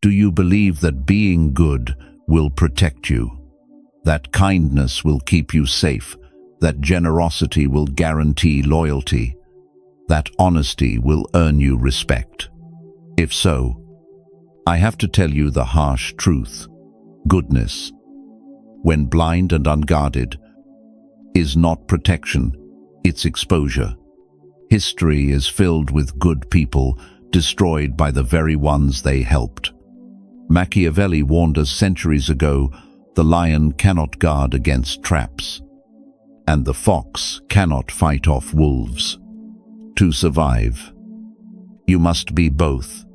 Do you believe that being good will protect you? That kindness will keep you safe? That generosity will guarantee loyalty? That honesty will earn you respect? If so, I have to tell you the harsh truth. Goodness, when blind and unguarded, is not protection, it's exposure. History is filled with good people destroyed by the very ones they helped. Machiavelli warned us centuries ago, the lion cannot guard against traps, and the fox cannot fight off wolves. To survive, you must be both.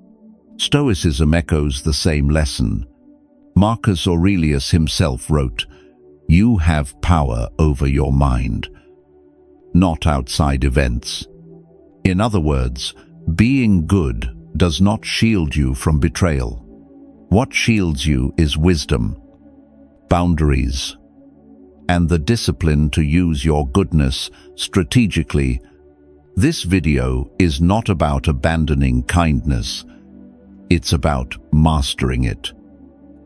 Stoicism echoes the same lesson. Marcus Aurelius himself wrote, "You have power over your mind, not outside events." In other words, being good does not shield you from betrayal. What shields you is wisdom, boundaries, and the discipline to use your goodness strategically. This video is not about abandoning kindness. It's about mastering it.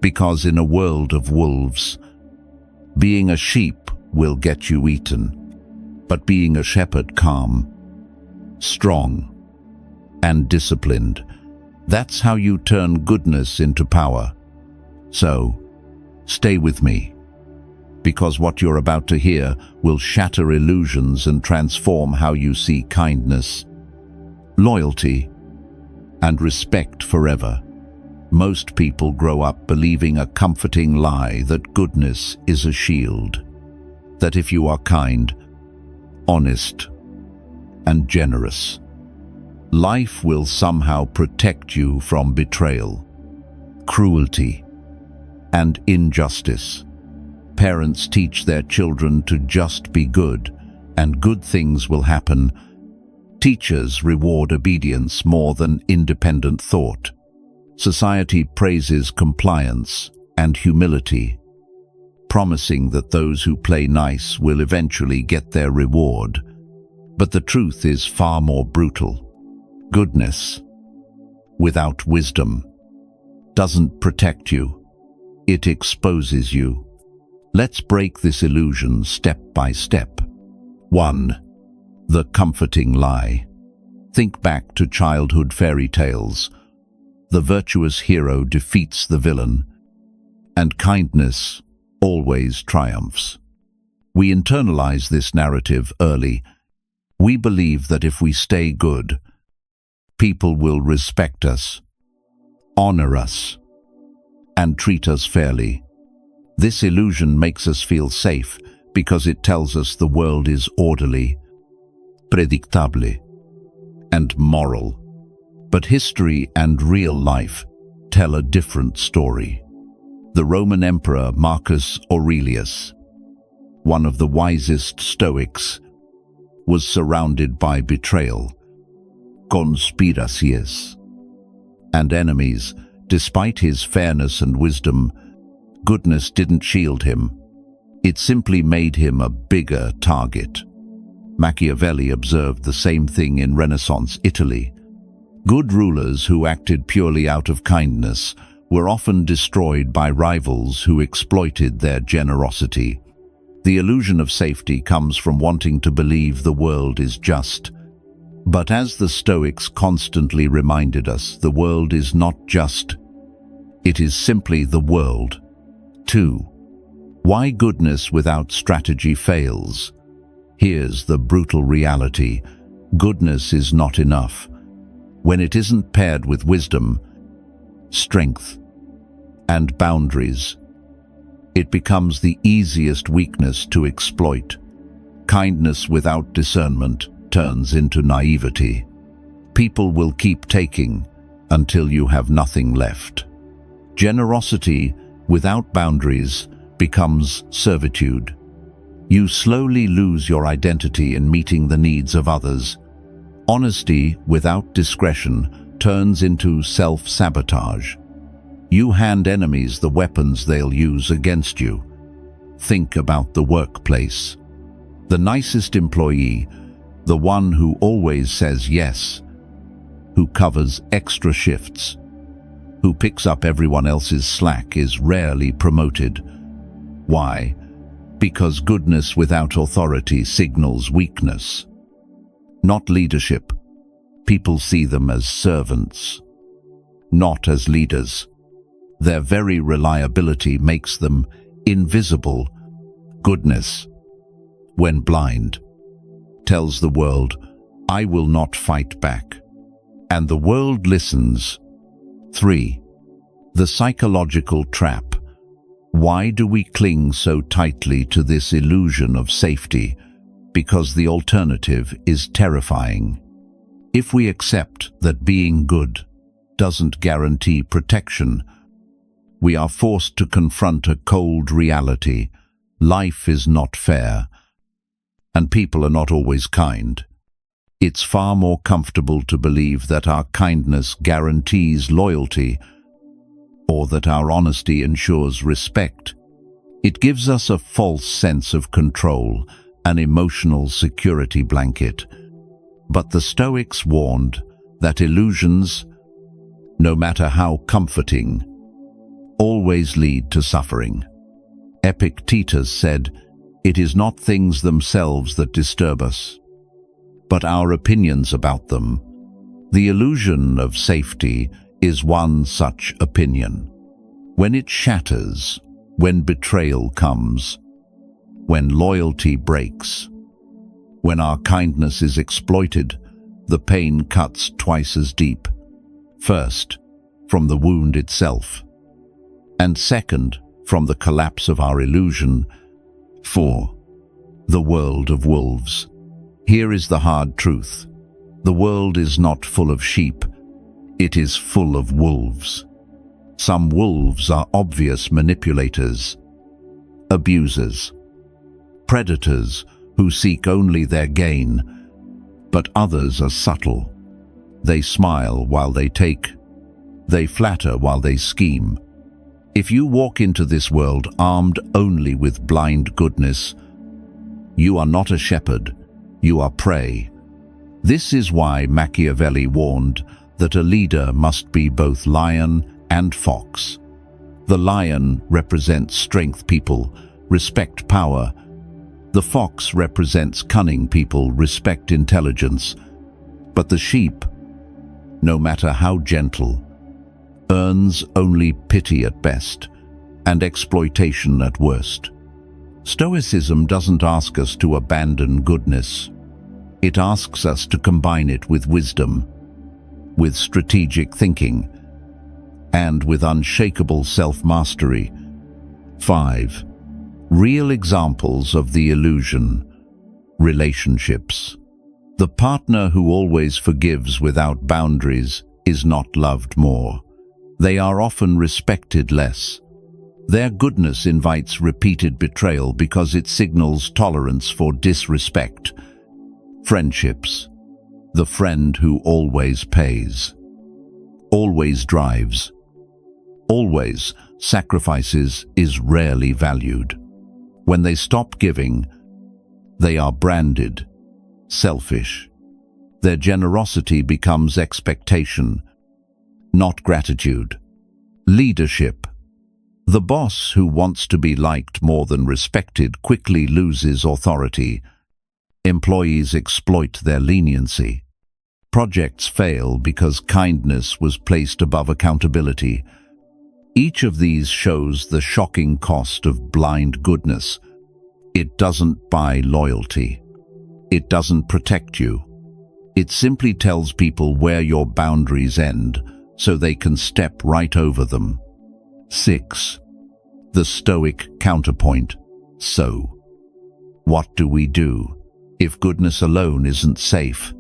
Because in a world of wolves, being a sheep will get you eaten, but being a shepherd calm, strong, and disciplined, that's how you turn goodness into power. So, stay with me, because what you're about to hear will shatter illusions and transform how you see kindness, loyalty, and respect forever. Most people grow up believing a comforting lie that goodness is a shield, that if you are kind, honest, and generous, life will somehow protect you from betrayal, cruelty, and injustice. Parents teach their children to just be good, and good things will happen. Teachers reward obedience more than independent thought. Society praises compliance and humility, promising that those who play nice will eventually get their reward. But the truth is far more brutal. Goodness, without wisdom, doesn't protect you. It exposes you. Let's break this illusion step by step. 1. The comforting lie. Think back to childhood fairy tales. The virtuous hero defeats the villain, and kindness always triumphs. We internalize this narrative early. We believe that if we stay good, people will respect us, honor us, and treat us fairly. This illusion makes us feel safe because it tells us the world is orderly, predictable, and moral. But history and real life tell a different story. The Roman Emperor Marcus Aurelius, one of the wisest Stoics, was surrounded by betrayal, conspiracies, and enemies. Despite his fairness and wisdom, goodness didn't shield him. It simply made him a bigger target. Machiavelli observed the same thing in Renaissance Italy. Good rulers who acted purely out of kindness were often destroyed by rivals who exploited their generosity. The illusion of safety comes from wanting to believe the world is just. But as the Stoics constantly reminded us, the world is not just. It is simply the world. 2. Why goodness without strategy fails. Here's the brutal reality. Goodness is not enough. When it isn't paired with wisdom, strength, and boundaries, it becomes the easiest weakness to exploit. Kindness without discernment turns into naivety. People will keep taking until you have nothing left. Generosity without boundaries becomes servitude. You slowly lose your identity in meeting the needs of others. Honesty without discretion turns into self-sabotage. You hand enemies the weapons they'll use against you. Think about the workplace. The nicest employee, the one who always says yes, who covers extra shifts, who picks up everyone else's slack is rarely promoted. Why? Because goodness without authority signals weakness, not leadership. People see them as servants, not as leaders. Their very reliability makes them invisible. Goodness, when blind, tells the world, "I will not fight back." And the world listens. 3. The psychological trap. Why do we cling so tightly to this illusion of safety? Because the alternative is terrifying. If we accept that being good doesn't guarantee protection, we are forced to confront a cold reality. Life is not fair, and people are not always kind. It's far more comfortable to believe that our kindness guarantees loyalty, or that our honesty ensures respect. It gives us a false sense of control, an emotional security blanket. But the Stoics warned that illusions, no matter how comforting, always lead to suffering. Epictetus said, "It is not things themselves that disturb us, but our opinions about them." The illusion of safety is one such opinion. When it shatters, when betrayal comes, when loyalty breaks, when our kindness is exploited, the pain cuts twice as deep. First, from the wound itself, and second, from the collapse of our illusion. 4. The world of wolves. Here is the hard truth. The world is not full of sheep. It is full of wolves. Some wolves are obvious manipulators, abusers, predators who seek only their gain, but others are subtle. They smile while they take. They flatter while they scheme. If you walk into this world armed only with blind goodness, you are not a shepherd, you are prey. This is why Machiavelli warned that a leader must be both lion and fox. The lion represents strength people, respect power. The fox represents cunning people, respect intelligence. But the sheep, no matter how gentle, earns only pity at best and exploitation at worst. Stoicism doesn't ask us to abandon goodness. It asks us to combine it with wisdom, with strategic thinking, and with unshakable self-mastery. 5. Real examples of the illusion. Relationships. The partner who always forgives without boundaries is not loved more. They are often respected less. Their goodness invites repeated betrayal because it signals tolerance for disrespect. Friendships. The friend who always pays, always drives, always sacrifices is rarely valued. When they stop giving, they are branded selfish. Their generosity becomes expectation, not gratitude. Leadership. The boss who wants to be liked more than respected quickly loses authority. Employees exploit their leniency. Projects fail because kindness was placed above accountability. Each of these shows the shocking cost of blind goodness. It doesn't buy loyalty. It doesn't protect you. It simply tells people where your boundaries end, so they can step right over them. 6. The Stoic counterpoint. So, what do we do if goodness alone isn't safe?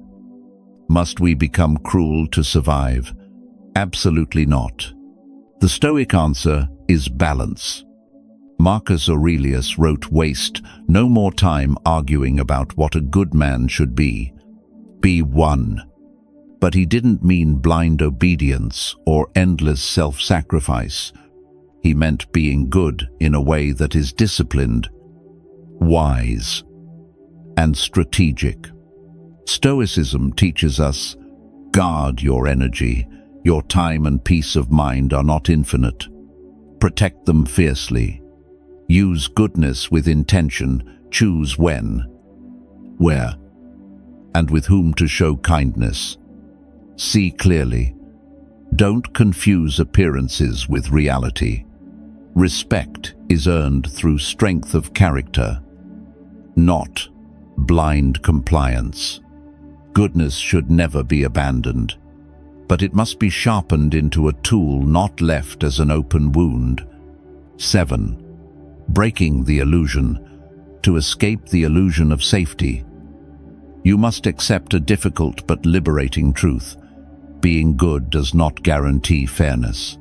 Must we become cruel to survive? Absolutely not. The Stoic answer is balance. Marcus Aurelius wrote, "Waste no more time arguing about what a good man should be. Be one." But he didn't mean blind obedience or endless self-sacrifice. He meant being good in a way that is disciplined, wise, and strategic. Stoicism teaches us, guard your energy. Your time and peace of mind are not infinite. Protect them fiercely. Use goodness with intention. Choose when, where, and with whom to show kindness. See clearly. Don't confuse appearances with reality. Respect is earned through strength of character, not blind compliance. Goodness should never be abandoned, but it must be sharpened into a tool, not left as an open wound. 7. Breaking the illusion. To escape the illusion of safety, you must accept a difficult but liberating truth. Being good does not guarantee fairness,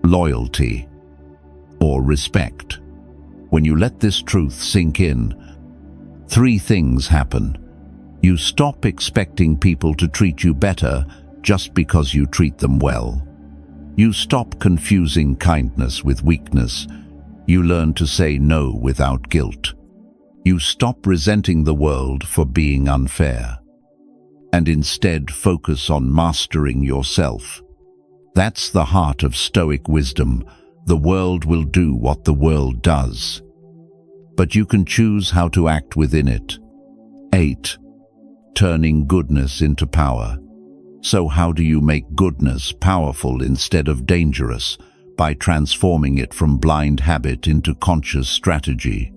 loyalty, or respect. When you let this truth sink in, 3 things happen. You stop expecting people to treat you better just because you treat them well. You stop confusing kindness with weakness. You learn to say no without guilt. You stop resenting the world for being unfair, and instead focus on mastering yourself. That's the heart of Stoic wisdom. The world will do what the world does, but you can choose how to act within it. 8. Turning goodness into power. So how do you make goodness powerful instead of dangerous? By transforming it from blind habit into conscious strategy.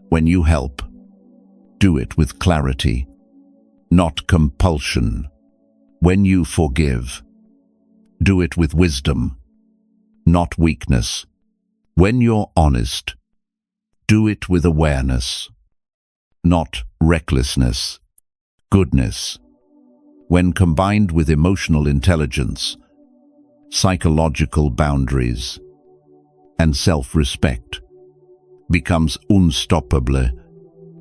When you help, do it with clarity, not compulsion. When you forgive, do it with wisdom, not weakness. When you're honest, do it with awareness, not recklessness. Goodness, when combined with emotional intelligence, psychological boundaries, and self-respect, becomes unstoppable.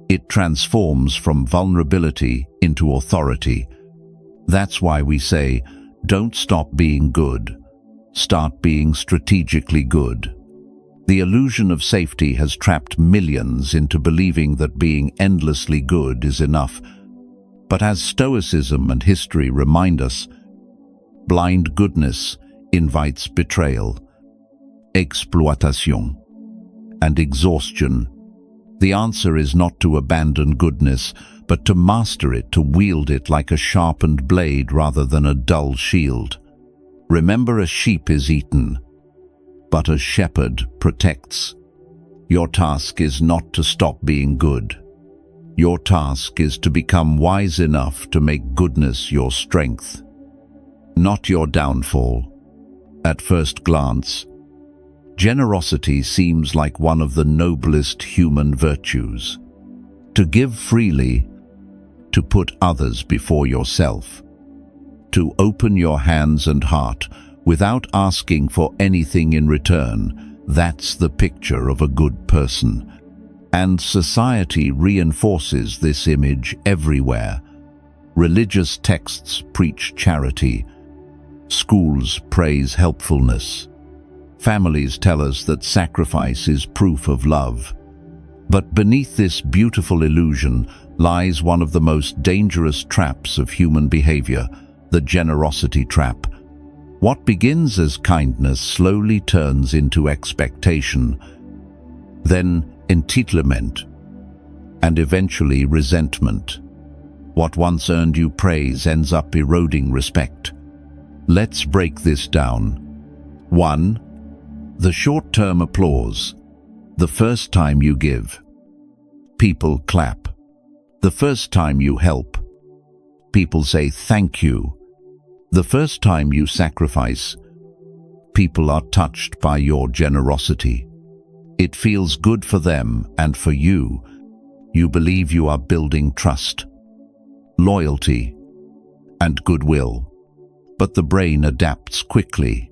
It transforms from vulnerability into authority. That's why we say, don't stop being good. Start being strategically good. The illusion of safety has trapped millions into believing that being endlessly good is enough. But as Stoicism and history remind us, blind goodness invites betrayal, exploitation, and exhaustion. The answer is not to abandon goodness, but to master it, to wield it like a sharpened blade rather than a dull shield. Remember, a sheep is eaten, but a shepherd protects. Your task is not to stop being good. Your task is to become wise enough to make goodness your strength, not your downfall. At first glance, generosity seems like one of the noblest human virtues. To give freely, to put others before yourself, to open your hands and heart without asking for anything in return, that's the picture of a good person. And society reinforces this image everywhere. Religious texts preach charity. Schools praise helpfulness. Families tell us that sacrifice is proof of love. But beneath this beautiful illusion lies one of the most dangerous traps of human behavior, the generosity trap. What begins as kindness slowly turns into expectation, then entitlement, and eventually resentment. What once earned you praise ends up eroding respect. Let's break this down. 1. The short-term applause. The first time you give, people clap. The first time you help, people say thank you. The first time you sacrifice, people are touched by your generosity. It feels good for them and for you. You believe you are building trust, loyalty, and goodwill. But the brain adapts quickly.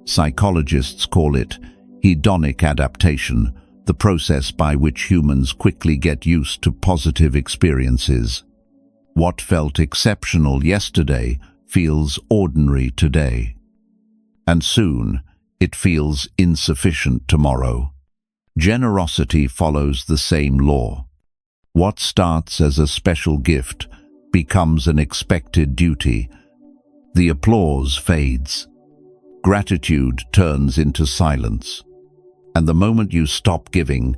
Psychologists call it hedonic adaptation, the process by which humans quickly get used to positive experiences. What felt exceptional yesterday feels ordinary today. And soon, it feels insufficient tomorrow. Generosity follows the same law. What starts as a special gift becomes an expected duty, The applause fades. Gratitude turns into silence. And the moment you stop giving,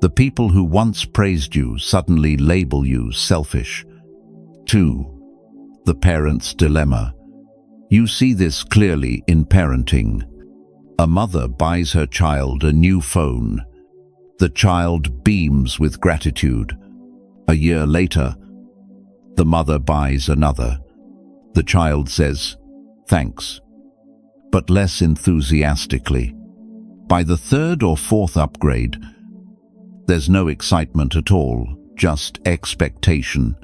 the people who once praised you suddenly label you selfish. 2. The parent's dilemma. You see this clearly in parenting. A mother buys her child a new phone. The child beams with gratitude. A year later, the mother buys another. The child says, "Thanks," but less enthusiastically. By the third or fourth upgrade, there's no excitement at all, just expectation.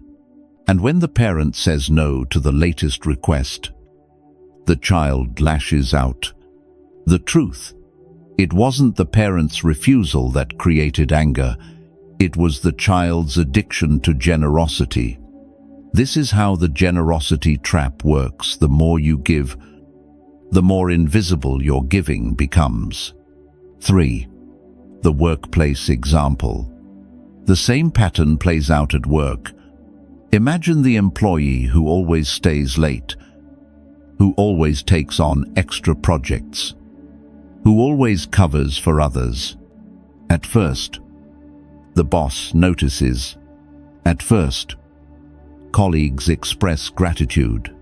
And when the parent says no to the latest request, the child lashes out. The truth: it wasn't the parent's refusal that created anger, it was the child's addiction to generosity. This is how the generosity trap works. The more you give, the more invisible your giving becomes. 3. The workplace example. The same pattern plays out at work. Imagine the employee who always stays late, who always takes on extra projects, who always covers for others. At first, the boss notices. At first, colleagues express gratitude.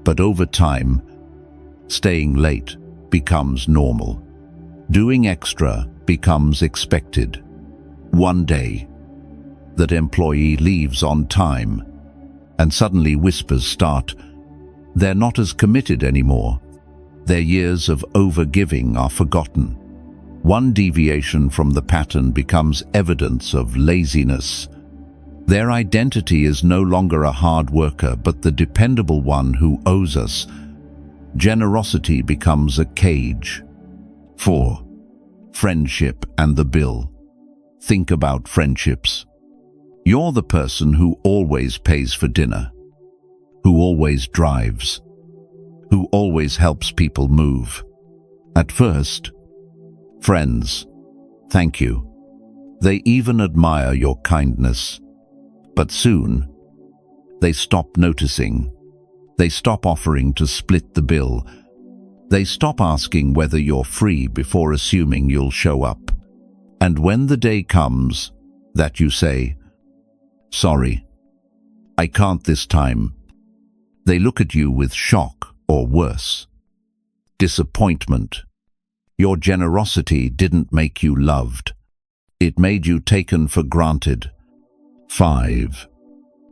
But over time, staying late becomes normal. Doing extra becomes expected. One day, that employee leaves on time, and suddenly whispers start. They're not as committed anymore. Their years of overgiving are forgotten. One deviation from the pattern becomes evidence of laziness. Their identity is no longer a hard worker, but the dependable one who owes us. Generosity becomes a cage. 4. Friendship and the bill. Think about friendships. You're the person who always pays for dinner, who always drives, who always helps people move. At first, friends thank you. They even admire your kindness. But soon, they stop noticing. They stop offering to split the bill. They stop asking whether you're free before assuming you'll show up. And when the day comes that you say, "Sorry, I can't this time," they look at you with shock or worse, disappointment. Your generosity didn't make you loved. It made you taken for granted. 5.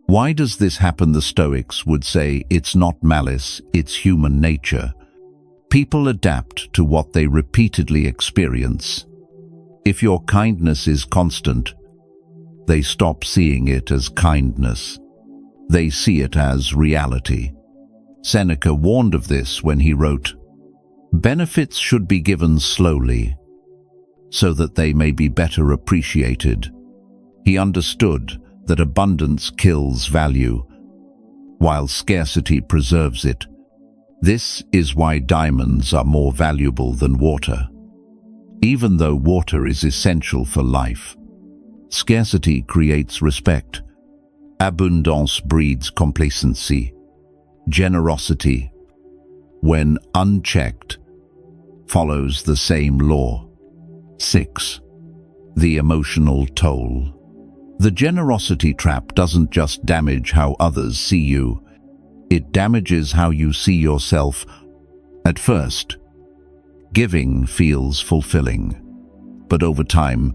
Why does this happen? The Stoics would say it's not malice, it's human nature. People adapt to what they repeatedly experience. If your kindness is constant, they stop seeing it as kindness. They see it as reality. Seneca warned of this when he wrote, "Benefits should be given slowly, so that they may be better appreciated." He understood that abundance kills value, while scarcity preserves it. This is why diamonds are more valuable than water. Even though water is essential for life, scarcity creates respect. Abundance breeds complacency. Generosity, when unchecked, follows the same law. 6. The emotional toll. The generosity trap doesn't just damage how others see you, it damages how you see yourself. At first, giving feels fulfilling, but over time,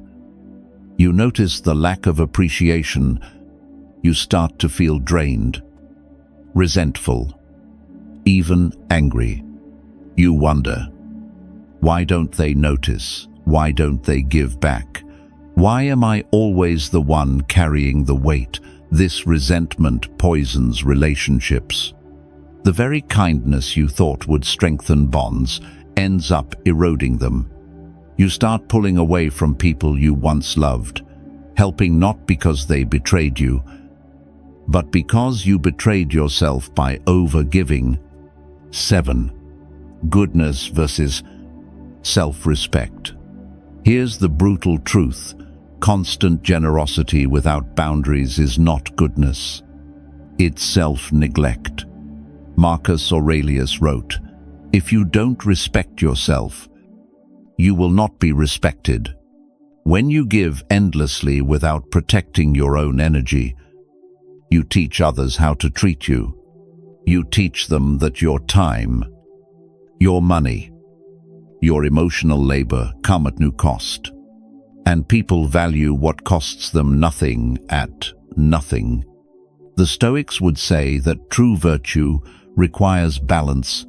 you notice the lack of appreciation. You start to feel drained, resentful, even angry. You wonder, why don't they notice? Why don't they give back? Why am I always the one carrying the weight? This resentment poisons relationships. The very kindness you thought would strengthen bonds ends up eroding them. You start pulling away from people you once loved, helping not because they betrayed you, but because you betrayed yourself by over-giving. 7. Goodness versus self-respect. Here's the brutal truth. Constant generosity without boundaries is not goodness. It's self-neglect. Marcus Aurelius wrote, "If you don't respect yourself, you will not be respected." When you give endlessly without protecting your own energy, you teach others how to treat you. You teach them that your time, your money, your emotional labor come at no cost. And people value what costs them nothing at nothing. The Stoics would say that true virtue requires balance.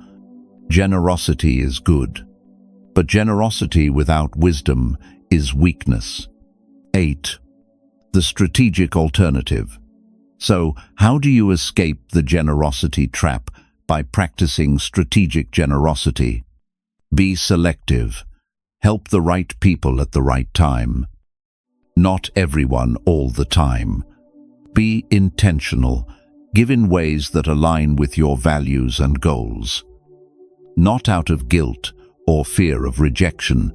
Generosity is good, but generosity without wisdom is weakness. 8. The strategic alternative. So, how do you escape the generosity trap? By practicing strategic generosity. Be selective. Help the right people at the right time. Not everyone all the time. Be intentional. Give in ways that align with your values and goals. Not out of guilt or fear of rejection.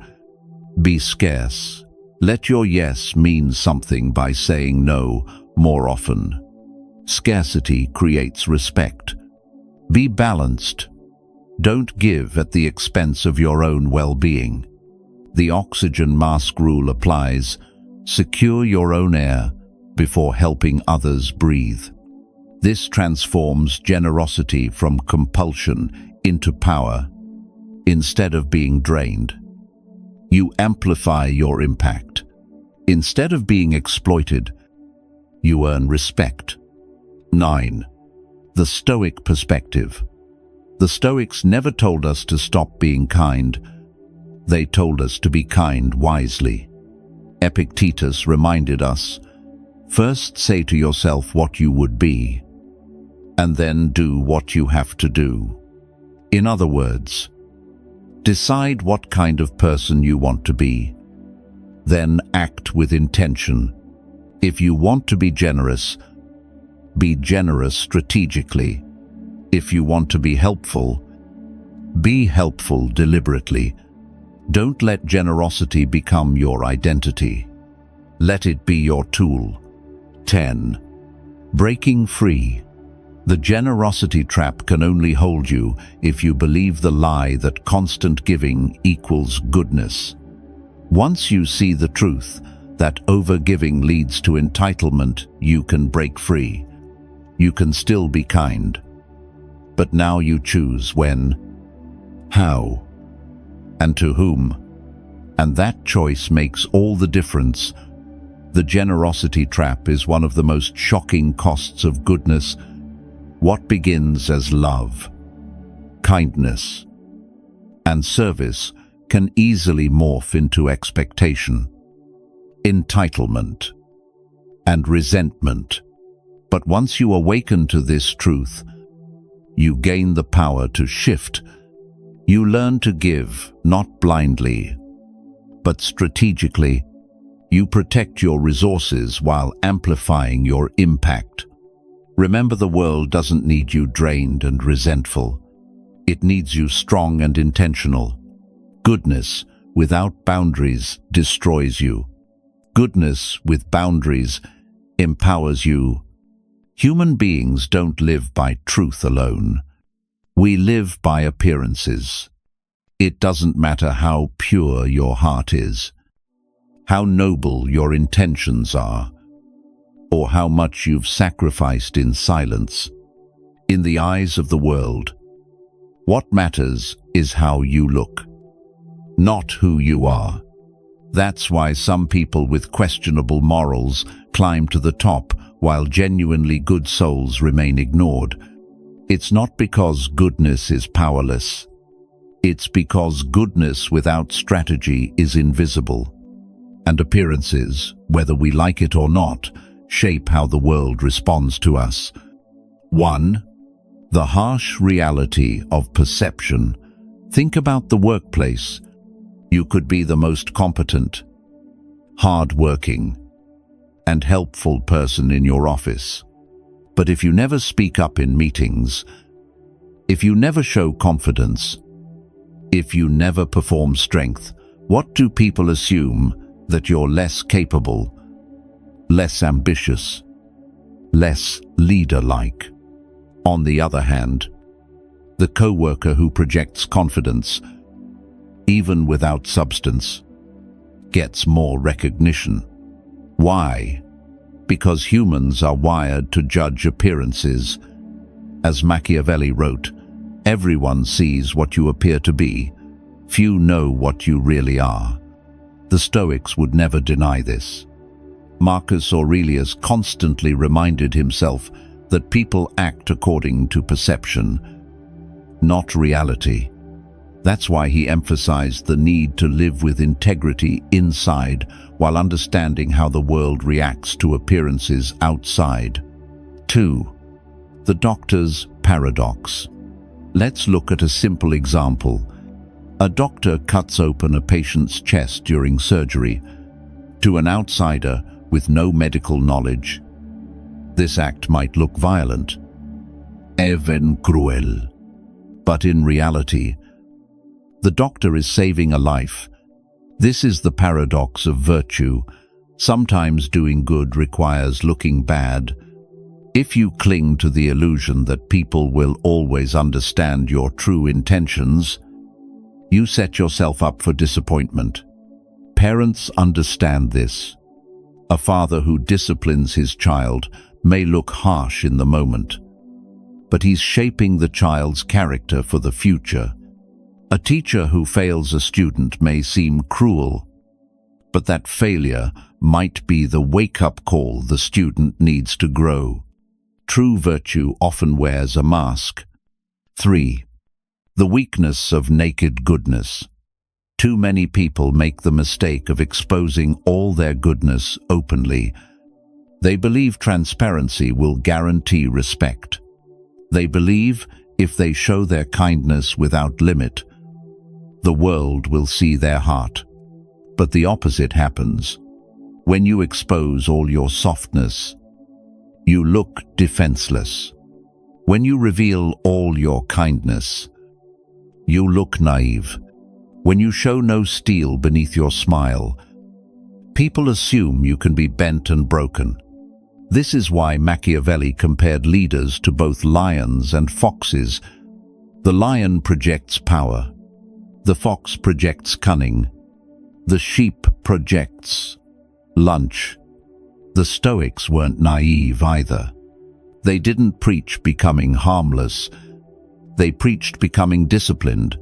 Be scarce. Let your yes mean something by saying no more often. Scarcity creates respect. Be balanced. Don't give at the expense of your own well-being. The oxygen mask rule applies. Secure your own air before helping others breathe. This transforms generosity from compulsion into power. Instead of being drained, you amplify your impact. Instead of being exploited, you earn respect. 9. The Stoic perspective. The Stoics never told us to stop being kind. They told us to be kind wisely. Epictetus reminded us, first say to yourself what you would be, and then do what you have to do. In other words, decide what kind of person you want to be. Then act with intention. If you want to be generous, be generous strategically. If you want to be helpful deliberately. Don't let generosity become your identity. Let it be your tool. 10. Breaking free. The generosity trap can only hold you if you believe the lie that constant giving equals goodness. Once you see the truth that overgiving leads to entitlement, you can break free. You can still be kind. But now you choose when, how, and to whom. And that choice makes all the difference. The generosity trap is one of the most shocking costs of goodness. What begins as love, kindness, and service can easily morph into expectation, entitlement, and resentment. But once you awaken to this truth, you gain the power to shift. You learn to give, not blindly, but strategically. You protect your resources while amplifying your impact. Remember, the world doesn't need you drained and resentful. It needs you strong and intentional. Goodness without boundaries destroys you. Goodness with boundaries empowers you. Human beings don't live by truth alone. We live by appearances. It doesn't matter how pure your heart is, how noble your intentions are, or how much you've sacrificed in silence. In the eyes of the world, what matters is how you look, not who you are. That's why some people with questionable morals climb to the top while genuinely good souls remain ignored. It's not because goodness is powerless. It's because goodness without strategy is invisible. And appearances, whether we like it or not, shape how the world responds to us. 1. The harsh reality of perception. Think about the workplace. You could be the most competent, hard-working, and helpful person in your office. But if you never speak up in meetings, if you never show confidence, if you never perform strength, what do people assume? That you're less capable, less ambitious, less leader-like. On the other hand, The co-worker who projects confidence, even without substance, gets more recognition. Why? Because humans are wired to judge appearances. As Machiavelli wrote, everyone sees what you appear to be. Few know what you really are. The Stoics would never deny this. Marcus Aurelius constantly reminded himself that people act according to perception, not reality. That's why he emphasized the need to live with integrity inside while understanding how the world reacts to appearances outside. 2. The doctor's paradox. Let's look at a simple example. A doctor cuts open a patient's chest during surgery. To an outsider with no medical knowledge, this act might look violent, even cruel. But in reality, the doctor is saving a life. This is the paradox of virtue. Sometimes doing good requires looking bad. If you cling to the illusion that people will always understand your true intentions, you set yourself up for disappointment. Parents understand this. A father who disciplines his child may look harsh in the moment, but he's shaping the child's character for the future. A teacher who fails a student may seem cruel, but that failure might be the wake-up call the student needs to grow. True virtue often wears a mask. 3. The weakness of naked goodness. Too many people make the mistake of exposing all their goodness openly. They believe transparency will guarantee respect. They believe if they show their kindness without limit, the world will see their heart. But the opposite happens. When you expose all your softness, you look defenseless. When you reveal all your kindness, you look naive. When you show no steel beneath your smile, people assume you can be bent and broken. This is why Machiavelli compared leaders to both lions and foxes. The lion projects power. The fox projects cunning. The sheep projects lunch. The Stoics weren't naive either. They didn't preach becoming harmless. They preached becoming disciplined.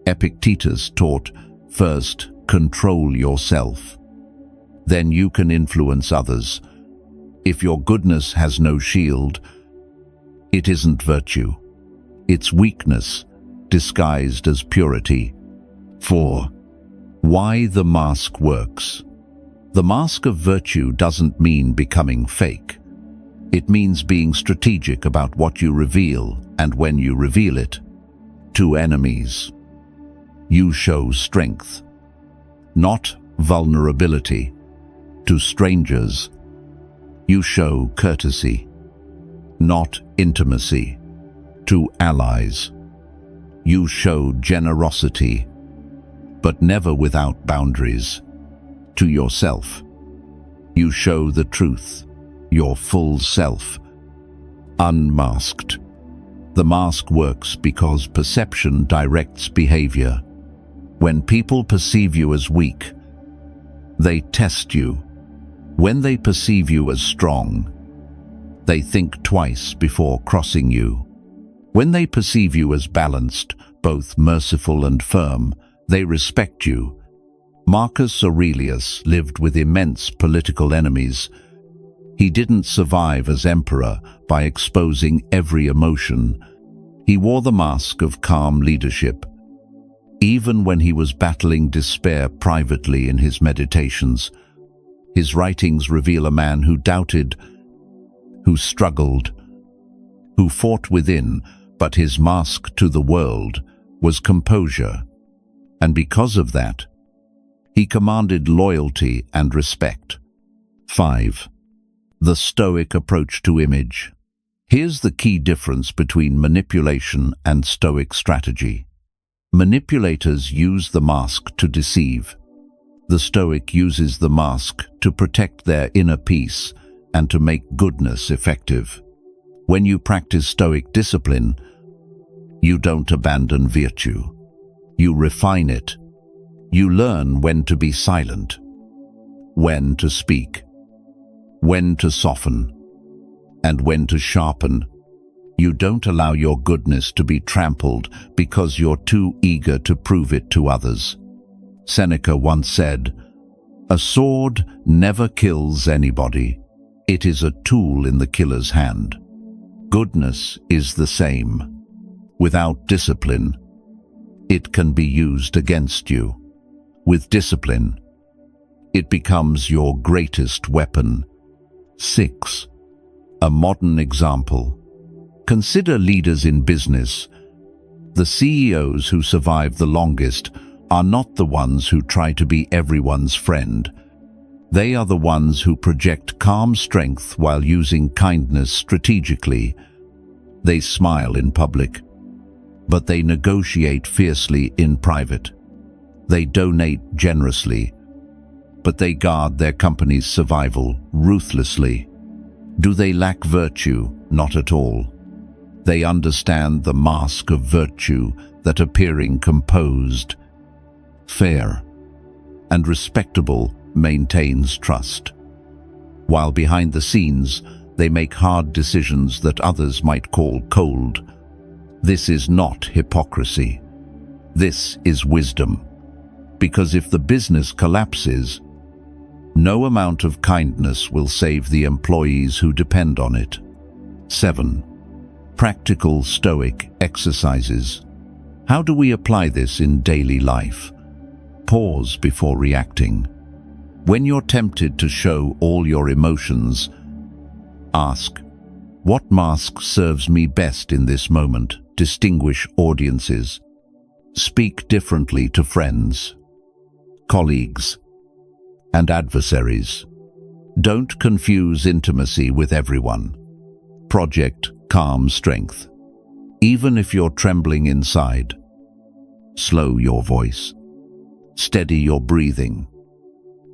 Epictetus taught, first, control yourself. Then you can influence others. If your goodness has no shield, it isn't virtue. It's weakness, disguised as purity. 4. Why the mask works. The mask of virtue doesn't mean becoming fake. It means being strategic about what you reveal and when you reveal it. To enemies, you show strength, not vulnerability. To strangers, you show courtesy, not intimacy. To allies, you show generosity, but never without boundaries. To yourself, you show the truth, your full self, unmasked. The mask works because perception directs behavior. When people perceive you as weak, they test you. When they perceive you as strong, they think twice before crossing you. When they perceive you as balanced, both merciful and firm, they respect you. Marcus Aurelius lived with immense political enemies. He didn't survive as emperor by exposing every emotion. He wore the mask of calm leadership. Even when he was battling despair privately in his meditations, his writings reveal a man who doubted, who struggled, who fought within, but his mask to the world was composure. And because of that, he commanded loyalty and respect. 5. The Stoic approach to image. Here's the key difference between manipulation and Stoic strategy. Manipulators use the mask to deceive. The Stoic uses the mask to protect their inner peace and to make goodness effective. When you practice Stoic discipline, You don't abandon virtue. You refine it. You learn when to be silent, when to speak, when to soften, and when to sharpen. You don't allow your goodness to be trampled because you're too eager to prove it to others. Seneca once said, "A sword never kills anybody. It is a tool in the killer's hand." Goodness is the same. Without discipline, it can be used against you. With discipline, it becomes your greatest weapon. 6. A modern example. Consider leaders in business. The CEOs who survive the longest are not the ones who try to be everyone's friend. They are the ones who project calm strength while using kindness strategically. They smile in public, but they negotiate fiercely in private. They donate generously, but they guard their company's survival ruthlessly. Do they lack virtue? Not at all. They understand the mask of virtue that appearing composed, fair, and respectable maintains trust. While behind the scenes, they make hard decisions that others might call cold. This is not hypocrisy. This is wisdom. Because if the business collapses, no amount of kindness will save the employees who depend on it. 7. Practical Stoic exercises. How do we apply this in daily life? Pause before reacting. When you're tempted to show all your emotions, ask, what mask serves me best in this moment? Distinguish audiences. Speak differently to friends, colleagues, and adversaries. Don't confuse intimacy with everyone. Project calm strength. Even if you're trembling inside, slow your voice, steady your breathing,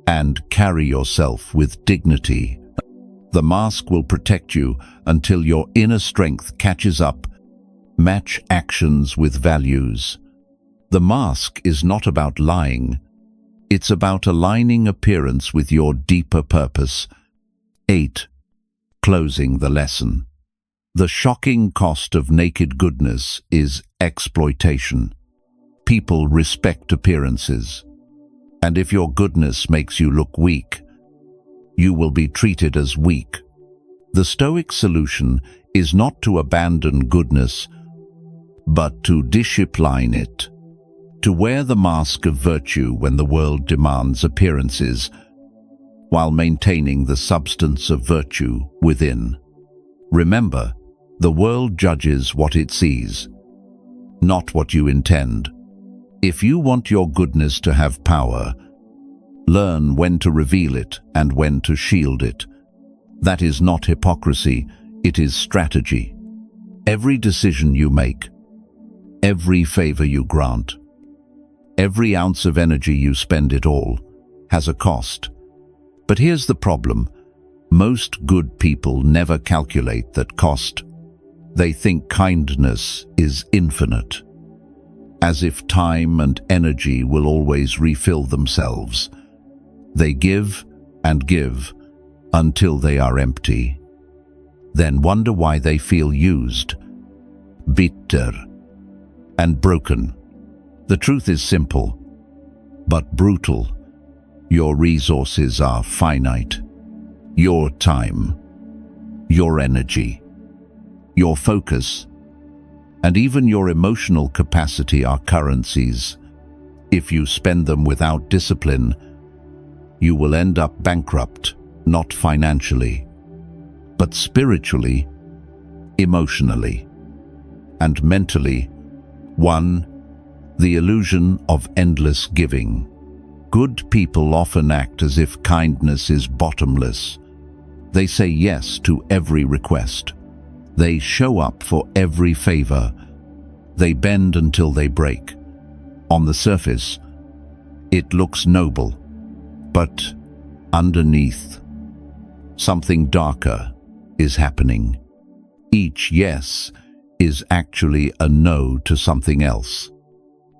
and carry yourself with dignity. The mask will protect you until your inner strength catches up. Match actions with values. The mask is not about lying. It's about aligning appearance with your deeper purpose. 8. Closing the lesson. The shocking cost of naked goodness is exploitation. People respect appearances, and if your goodness makes you look weak, you will be treated as weak. The Stoic solution is not to abandon goodness, but to discipline it, to wear the mask of virtue when the world demands appearances, while maintaining the substance of virtue within. Remember, the world judges what it sees, not what you intend. If you want your goodness to have power, learn when to reveal it and when to shield it. That is not hypocrisy, it is strategy. Every decision you make, every favor you grant, every ounce of energy you spend, it all has a cost. But here's the problem. Most good people never calculate that cost. They think kindness is infinite, as if time and energy will always refill themselves. They give and give until they are empty, then wonder why they feel used, bitter, and broken. The truth is simple, but brutal. Your resources are finite. Your time, your energy, your focus, and even your emotional capacity are currencies. If you spend them without discipline, you will end up bankrupt, not financially, but spiritually, emotionally, and mentally. 1. The illusion of endless giving. Good people often act as if kindness is bottomless. They say yes to every request. They show up for every favor. They bend until they break. On the surface, it looks noble, but underneath, something darker is happening. Each yes is actually a no to something else.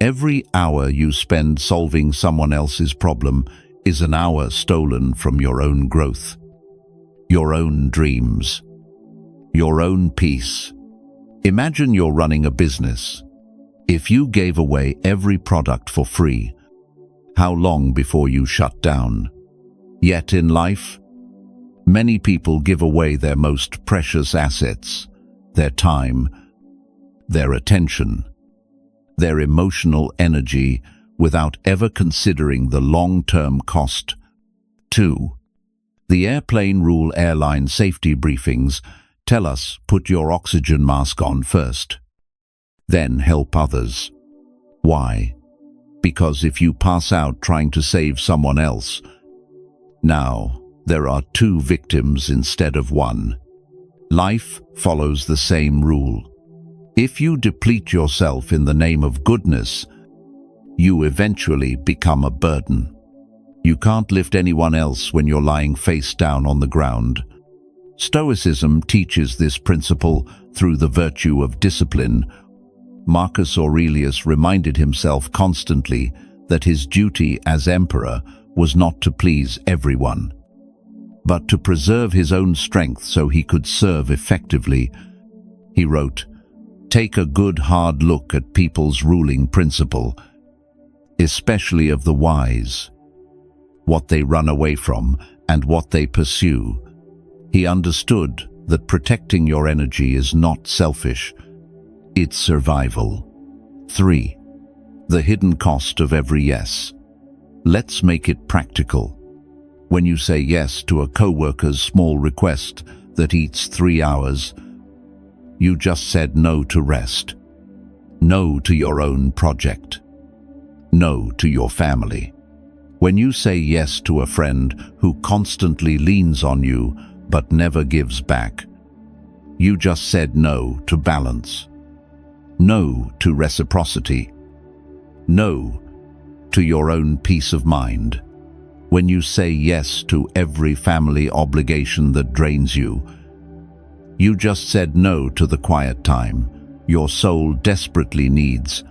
Every hour you spend solving someone else's problem is an hour stolen from your own growth, your own dreams, your own peace. Imagine you're running a business. If you gave away every product for free, how long before you shut down? Yet in life, many people give away their most precious assets, their time, their attention, their emotional energy, without ever considering the long-term cost. 2. The airplane rule airline safety briefings tell us put your oxygen mask on first, then help others. Why? Because if you pass out trying to save someone else, now there are 2 victims instead of 1. Life follows the same rule. If you deplete yourself in the name of goodness, you eventually become a burden. You can't lift anyone else when you're lying face down on the ground. Stoicism teaches this principle through the virtue of discipline. Marcus Aurelius reminded himself constantly that his duty as emperor was not to please everyone, but to preserve his own strength so he could serve effectively. He wrote, "Take a good hard look at people's ruling principle, especially of the wise, what they run away from and what they pursue." He understood that protecting your energy is not selfish, it's survival. 3. The hidden cost of every yes. Let's make it practical. When you say yes to a coworker's small request that eats 3 hours, you just said no to rest, no to your own project, no to your family. When you say yes to a friend who constantly leans on you but never gives back, you just said no to balance, no to reciprocity, no to your own peace of mind. When you say yes to every family obligation that drains you, you just said no to the quiet time your soul desperately needs.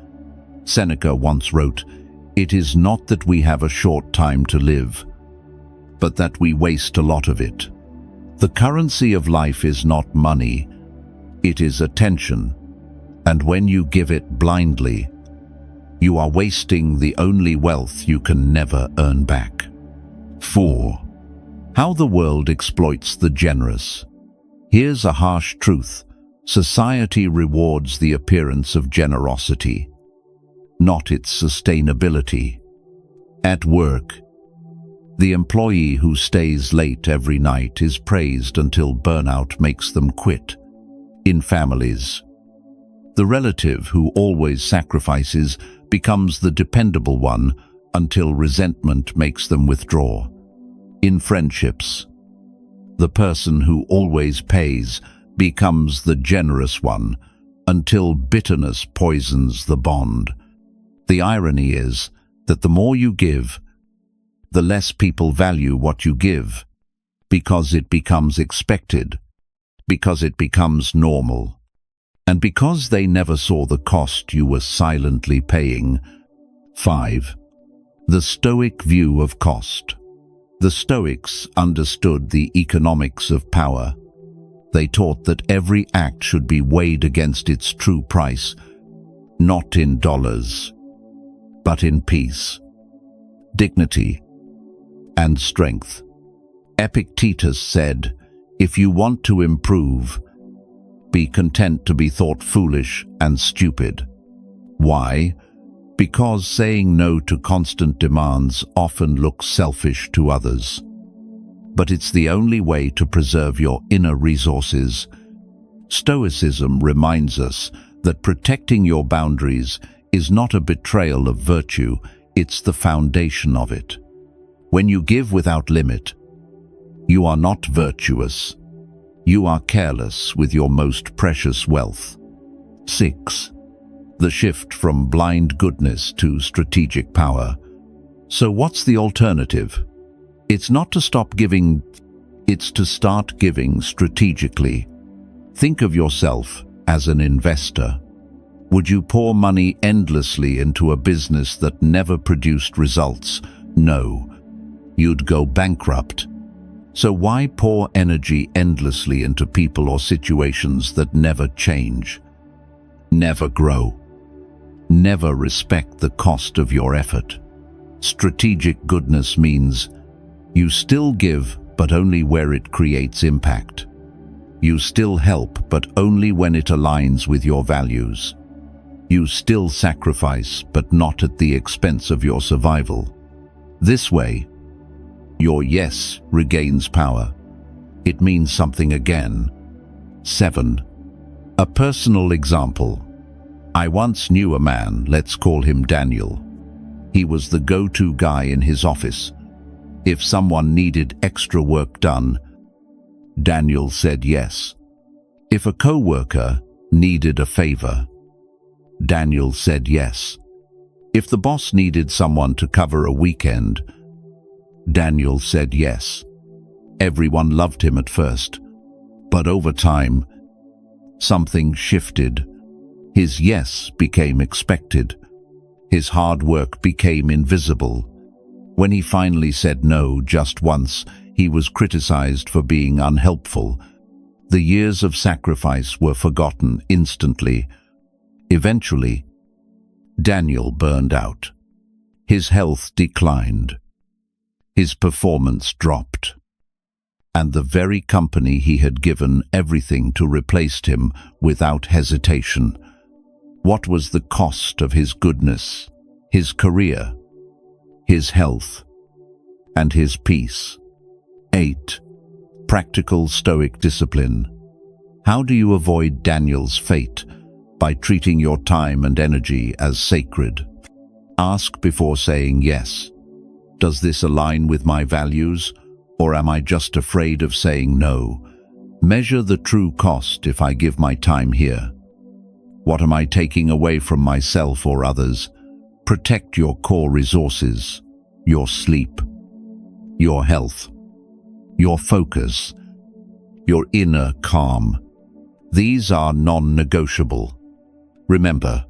Seneca once wrote, "It is not that we have a short time to live, but that we waste a lot of it." The currency of life is not money, it is attention, and when you give it blindly, you are wasting the only wealth you can never earn back. 4. How the world exploits the generous. Here's a harsh truth. Society rewards the appearance of generosity, not its sustainability. At work, the employee who stays late every night is praised until burnout makes them quit. In families, the relative who always sacrifices becomes the dependable one until resentment makes them withdraw. In friendships, the person who always pays becomes the generous one until bitterness poisons the bond. The irony is that the more you give, the less people value what you give, because it becomes expected, because it becomes normal, and because they never saw the cost you were silently paying. 5. The Stoic view of cost. The Stoics understood the economics of power. They taught that every act should be weighed against its true price, not in dollars, but in peace, dignity, and strength. Epictetus said, "If you want to improve, be content to be thought foolish and stupid." Why? Because saying no to constant demands often looks selfish to others. But it's the only way to preserve your inner resources. Stoicism reminds us that protecting your boundaries is not a betrayal of virtue, it's the foundation of it. When you give without limit, you are not virtuous. You are careless with your most precious wealth. 6. The shift from blind goodness to strategic power. So what's the alternative? It's not to stop giving, it's to start giving strategically. Think of yourself as an investor? Would you pour money endlessly into a business that never produced results? No, you'd go bankrupt. So why pour energy endlessly into people or situations that never change, never grow, never respect the cost of your effort? Strategic goodness means you still give, but only where it creates impact. You still help, but only when it aligns with your values. You still sacrifice, but not at the expense of your survival. This way, your yes regains power. It means something again. 7. A personal example. I once knew a man, let's call him Daniel. He was the go-to guy in his office. If someone needed extra work done, Daniel said yes. If a co-worker needed a favor, Daniel said yes. If the boss needed someone to cover a weekend, Daniel said yes. Everyone loved him at first, but over time, something shifted. His yes became expected. His hard work became invisible. When he finally said no just once, he was criticized for being unhelpful. The years of sacrifice were forgotten instantly. Eventually, Daniel burned out. His health declined. His performance dropped. And the very company he had given everything to replaced him without hesitation. What was the cost of his goodness, his career, his health, and his peace? 8. Practical Stoic discipline. How do you avoid Daniel's fate? By treating your time and energy as sacred. Ask before saying yes. Does this align with my values, or am I just afraid of saying no? Measure the true cost if I give my time here. What am I taking away from myself or others? Protect your core resources, your sleep, your health, your focus, your inner calm. These are non-negotiable. Remember,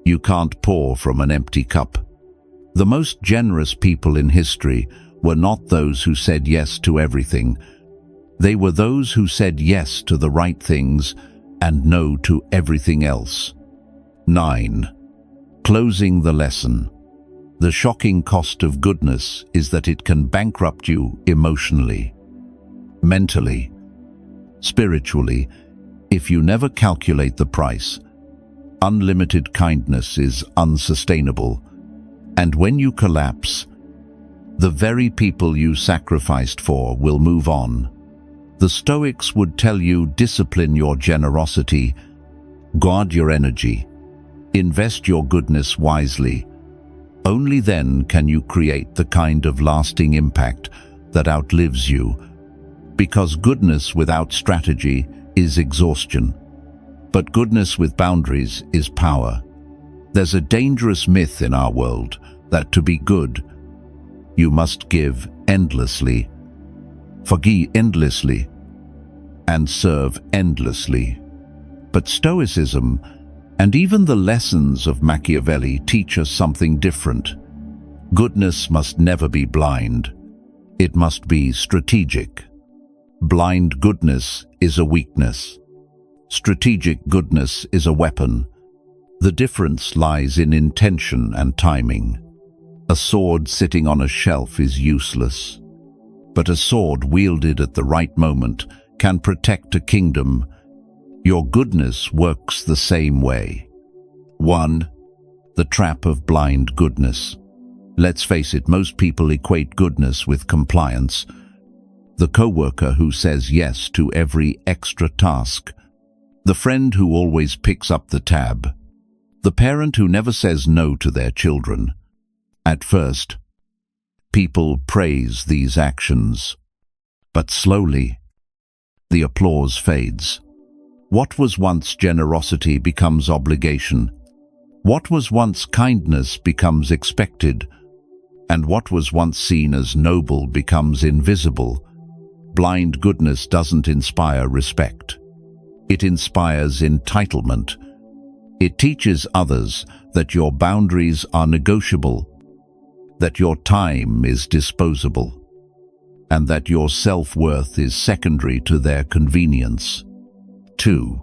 you can't pour from an empty cup. The most generous people in history were not those who said yes to everything. They were those who said yes to the right things and no to everything else. 9. Closing the lesson. The shocking cost of goodness is that it can bankrupt you emotionally, mentally, spiritually, if you never calculate the price. Unlimited kindness is unsustainable. And when you collapse, the very people you sacrificed for will move on. The Stoics would tell you, discipline your generosity, guard your energy, invest your goodness wisely. Only then can you create the kind of lasting impact that outlives you. Because goodness without strategy is exhaustion, but goodness with boundaries is power. There's a dangerous myth in our world that to be good, you must give endlessly, forgive endlessly, and serve endlessly. But Stoicism, and even the lessons of Machiavelli, teach us something different. Goodness must never be blind. It must be strategic. Blind goodness is a weakness. Strategic goodness is a weapon. The difference lies in intention and timing. A sword sitting on a shelf is useless, but a sword wielded at the right moment can protect a kingdom. Your goodness works the same way. 1. The trap of blind goodness. Let's face it, most people equate goodness with compliance. The coworker who says yes to every extra task. The friend who always picks up the tab. The parent who never says no to their children. At first, people praise these actions, but slowly, the applause fades. What was once generosity becomes obligation. What was once kindness becomes expected, and what was once seen as noble becomes invisible. Blind goodness doesn't inspire respect. It inspires entitlement. It teaches others that your boundaries are negotiable, that your time is disposable, and that your self-worth is secondary to their convenience. 2.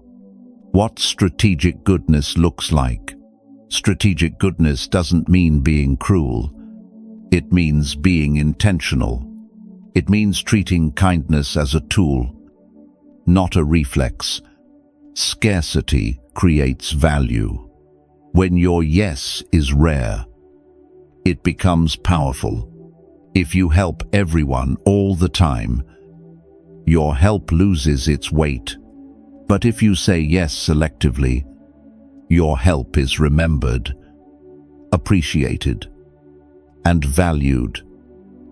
What strategic goodness looks like. Strategic goodness doesn't mean being cruel. It means being intentional. It means treating kindness as a tool, not a reflex. Scarcity creates value. When your yes is rare, it becomes powerful. If you help everyone all the time, your help loses its weight. But if you say yes selectively, your help is remembered, appreciated, and valued.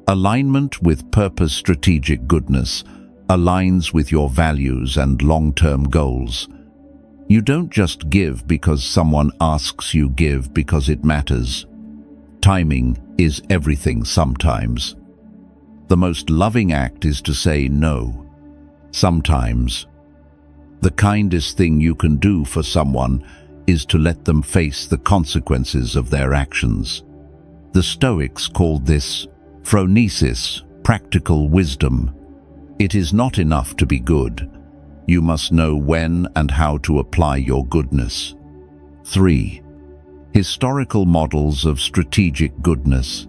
Alignment with purpose. Strategic goodness aligns with your values and long-term goals. You don't just give because someone asks, you give because it matters. Timing is everything sometimes. The most loving act is to say no. Sometimes. The kindest thing you can do for someone is to let them face the consequences of their actions. The Stoics called this phronesis, practical wisdom. It is not enough to be good. You must know when and how to apply your goodness. 3. Historical models of strategic goodness.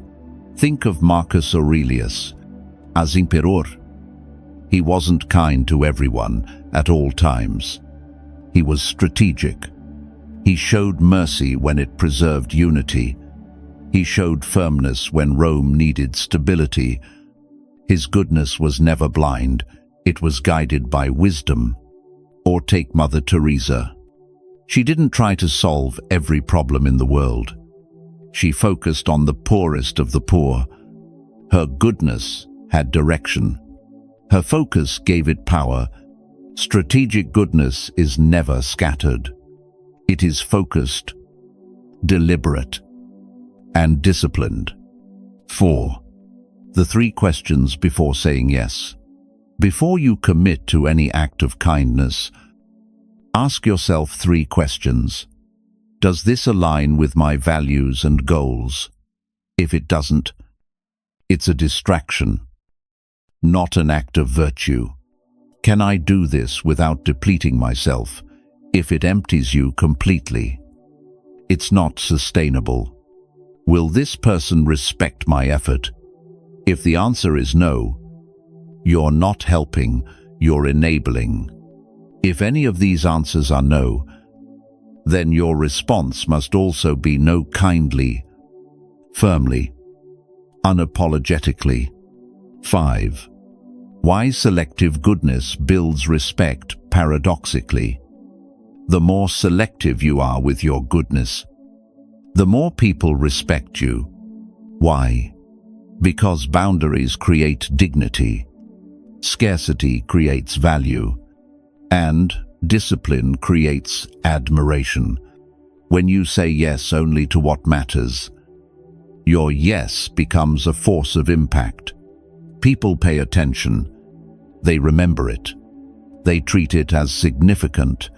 Think of Marcus Aurelius as emperor. He wasn't kind to everyone at all times. He was strategic. He showed mercy when it preserved unity. He showed firmness when Rome needed stability. His goodness was never blind. It was guided by wisdom. Or take Mother Teresa. She didn't try to solve every problem in the world. She focused on the poorest of the poor. Her goodness had direction. Her focus gave it power. Strategic goodness is never scattered. It is focused, deliberate, and disciplined. 4. The 3 questions before saying yes. Before you commit to any act of kindness, ask yourself 3 questions. Does this align with my values and goals? If it doesn't, it's a distraction, not an act of virtue. Can I do this without depleting myself? If it empties you completely, it's not sustainable. Will this person respect my effort? If the answer is no, you're not helping, you're enabling. If any of these answers are no, then your response must also be no. Kindly, firmly, unapologetically. 5. Why selective goodness builds respect. Paradoxically, the more selective you are with your goodness, the more people respect you. Why? Because boundaries create dignity, scarcity creates value, and discipline creates admiration. When you say yes only to what matters, your yes becomes a force of impact. People pay attention. They remember it. They treat it as significant.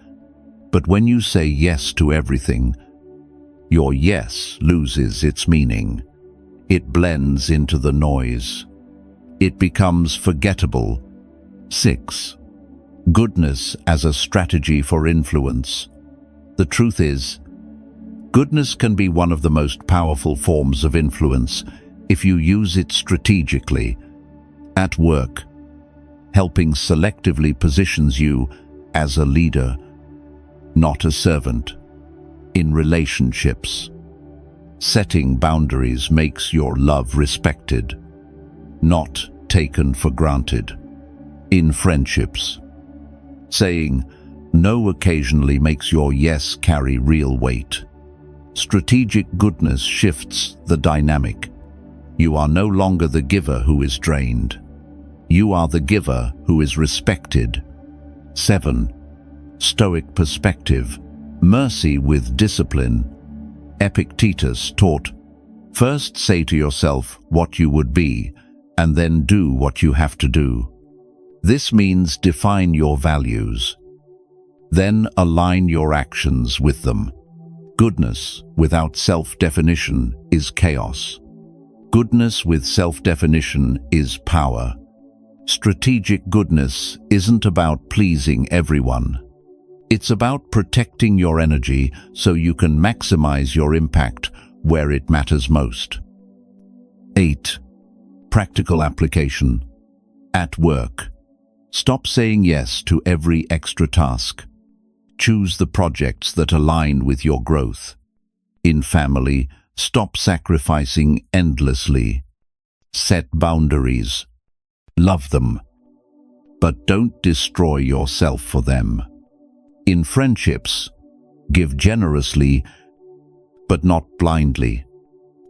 But when you say yes to everything, your yes loses its meaning. It blends into the noise. It becomes forgettable. 6. Goodness as a strategy for influence. The truth is, goodness can be one of the most powerful forms of influence if you use it strategically. At work, helping selectively positions you as a leader, not a servant. In relationships, setting boundaries makes your love respected, not taken for granted. In friendships, saying no occasionally makes your yes carry real weight. Strategic goodness shifts the dynamic. You are no longer the giver who is drained. You are the giver who is respected. 7. Stoic perspective. Mercy with discipline. Epictetus taught, first say to yourself what you would be, and then do what you have to do. This means define your values. Then align your actions with them. Goodness without self-definition is chaos. Goodness with self-definition is power. Strategic goodness isn't about pleasing everyone. It's about protecting your energy so you can maximize your impact where it matters most. 8. Practical application. At work, stop saying yes to every extra task. Choose the projects that align with your growth. In family, stop sacrificing endlessly. Set boundaries. Love them, but don't destroy yourself for them. In friendships, give generously, but not blindly.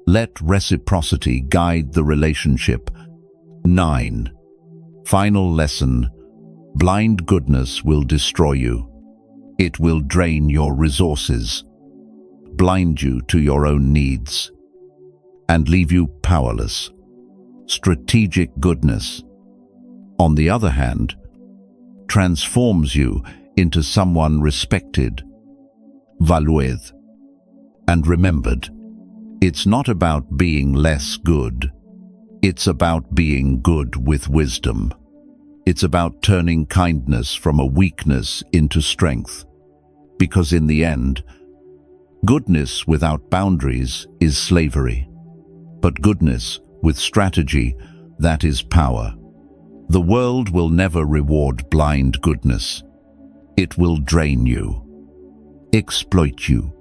Let reciprocity guide the relationship. 9. Final lesson. Blind goodness will destroy you. It will drain your resources, blind you to your own needs, and leave you powerless. Strategic goodness, on the other hand, transforms you into someone respected, valued, and remembered. It's not about being less good. It's about being good with wisdom. It's about turning kindness from a weakness into strength. Because in the end, goodness without boundaries is slavery. But goodness with strategy, that is power. The world will never reward blind goodness. It will drain you, exploit you,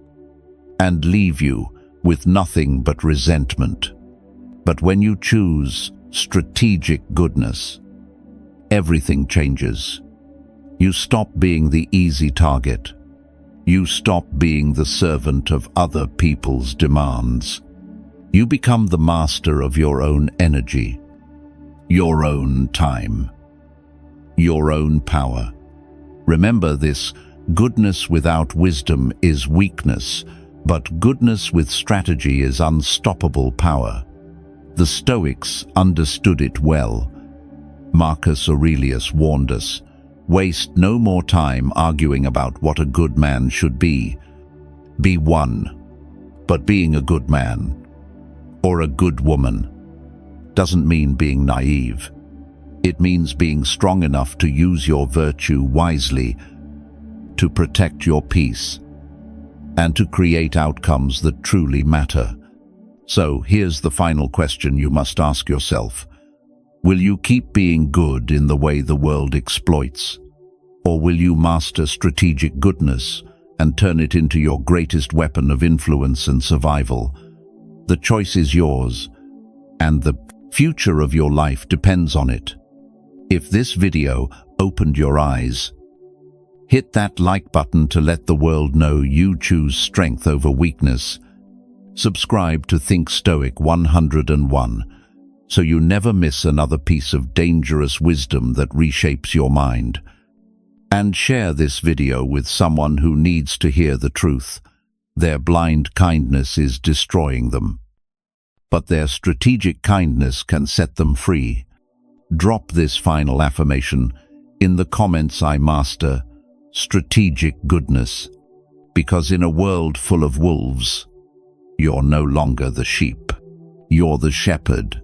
and leave you with nothing but resentment. But when you choose strategic goodness, everything changes. You stop being the easy target. You stop being the servant of other people's demands. You become the master of your own energy, your own time, your own power. Remember this: goodness without wisdom is weakness, but goodness with strategy is unstoppable power. The Stoics understood it well. Marcus Aurelius warned us, waste no more time arguing about what a good man should be. Be one. But being a good man, or a good woman, doesn't mean being naive. It means being strong enough to use your virtue wisely, to protect your peace, and to create outcomes that truly matter. So here's the final question you must ask yourself. Will you keep being good in the way the world exploits? Or will you master strategic goodness and turn it into your greatest weapon of influence and survival? The choice is yours, and the future of your life depends on it. If this video opened your eyes, hit that like button to let the world know you choose strength over weakness. Subscribe to Think Stoic 101 so you never miss another piece of dangerous wisdom that reshapes your mind. And share this video with someone who needs to hear the truth. Their blind kindness is destroying them, but their strategic kindness can set them free. Drop this final affirmation in the comments: I master strategic goodness, because in a world full of wolves, you're no longer the sheep. You're the shepherd.